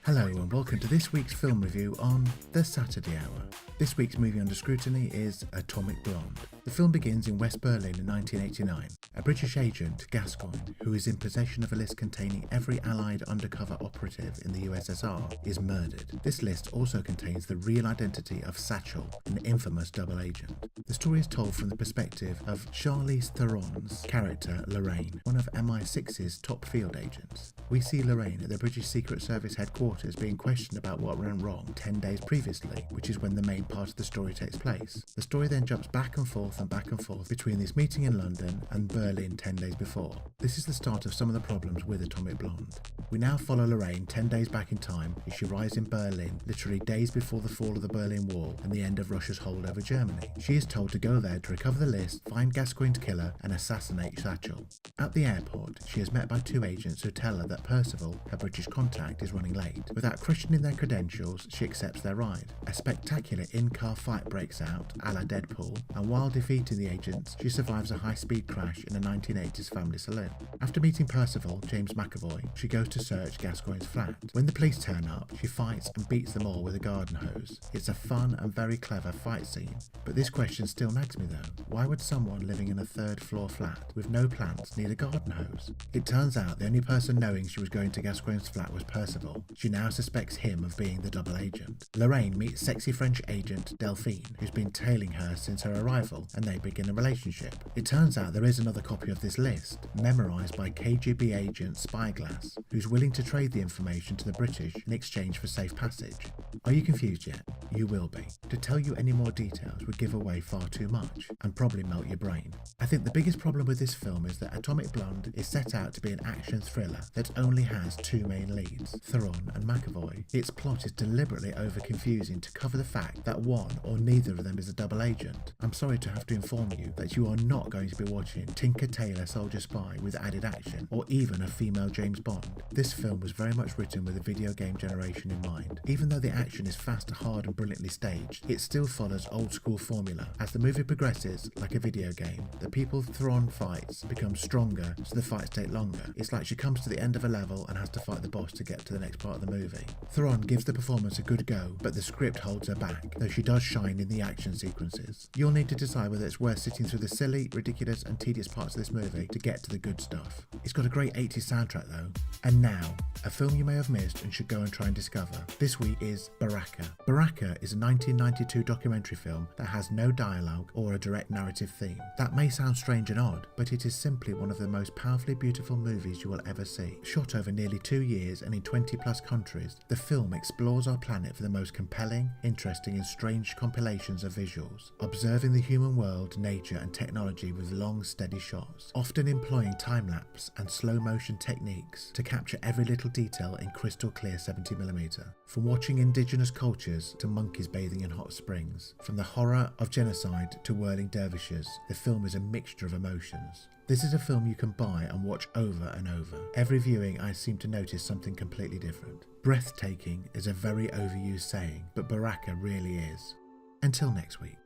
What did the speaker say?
Hello and welcome to this week's film review on The Saturday Hour. This week's movie under scrutiny is Atomic Blonde. The film begins in West Berlin in 1989. A British agent, Gascoigne, who is in possession of a list containing every Allied undercover operative in the USSR, is murdered. This list also contains the real identity of Satchel, an infamous double agent. The story is told from the perspective of Charlize Theron's character Lorraine, one of MI6's top field agents. We see Lorraine at the British Secret Service headquarters being questioned about what went wrong 10 days previously, which is when the main part of the story takes place. The story then jumps back and forth between this meeting in London and Berlin 10 days before. This is the start of some of the problems with Atomic Blonde. We now follow Lorraine 10 days back in time as she arrives in Berlin, literally days before the fall of the Berlin Wall and the end of Russia's hold over Germany. She is told to go there to recover the list, find Gascoigne's killer and assassinate Satchel. At the airport, she is met by two agents who tell her that Percival, her British contact, is running late. Without questioning their credentials, she accepts their ride. A spectacular in-car fight breaks out, a la Deadpool, and while defeating the agents, she survives a high-speed crash in a 1980s family saloon. After meeting Percival, James McAvoy, she goes to search Gascoigne's flat. When the police turn up, she fights and beats them all with a garden hose. It's a fun and very clever fight scene. But this question still nags me though. Why would someone living in a third-floor flat with no plants need a garden hose? It turns out the only person knowing she was going to Gascoigne's flat was Percival. She now suspects him of being the double agent. Lorraine meets sexy French agent Delphine, who's been tailing her since her arrival, and they begin a relationship. It turns out there is another copy of this list, memorised by KGB agent Spyglass, who's willing to trade the information to the British in exchange for safe passage. Are you confused yet? You will be. To tell you any more details would give away far too much, and probably melt your brain. I think the biggest problem with this film is that Atomic Blonde is set out to be an action thriller that only has two main leads, Theron and McAvoy. Its plot is deliberately over-confusing to cover the fact that one or neither of them is a double agent. I'm sorry to have to inform you that you are not going to be watching Tinker Tailor Soldier Spy with added action, or even a female James Bond. This film was very much written with a video game generation in mind. Even though the action is fast, hard and brilliantly staged, it still follows old school formula. As the movie progresses, like a video game, the people Theron fights become stronger, so the fights take longer. It's like she comes to the end of a level and has to fight the boss to get to the next part of the movie. Theron gives the performance a good go, but the script holds her back, though she does shine in the action sequences. You'll need to decide whether it's worth sitting through the silly, ridiculous and tedious parts of this movie to get to the good stuff. It's got a great 80s soundtrack though. And now, a film you may have missed and should go and try and discover. This week is Baraka. Baraka is a 1992 documentary film that has no dialogue or a direct narrative theme. That may sound strange and odd, but it is simply one of the most powerfully beautiful movies you will ever see. Shot over nearly 2 years and in 20 plus countries, the film explores our planet for the most compelling, interesting and strange compilations of visuals, observing the human world, nature and technology with long, steady shots, often employing time-lapse and slow-motion techniques to capture every little detail in crystal clear 70mm. From watching indigenous cultures to monkeys bathing in hot springs, from the horror of genocide to whirling dervishes, the film is a mixture of emotions. This is a film you can buy and watch over and over. Every viewing I seem to notice something completely different. Breathtaking is a very overused saying, but Baraka really is. Until next week.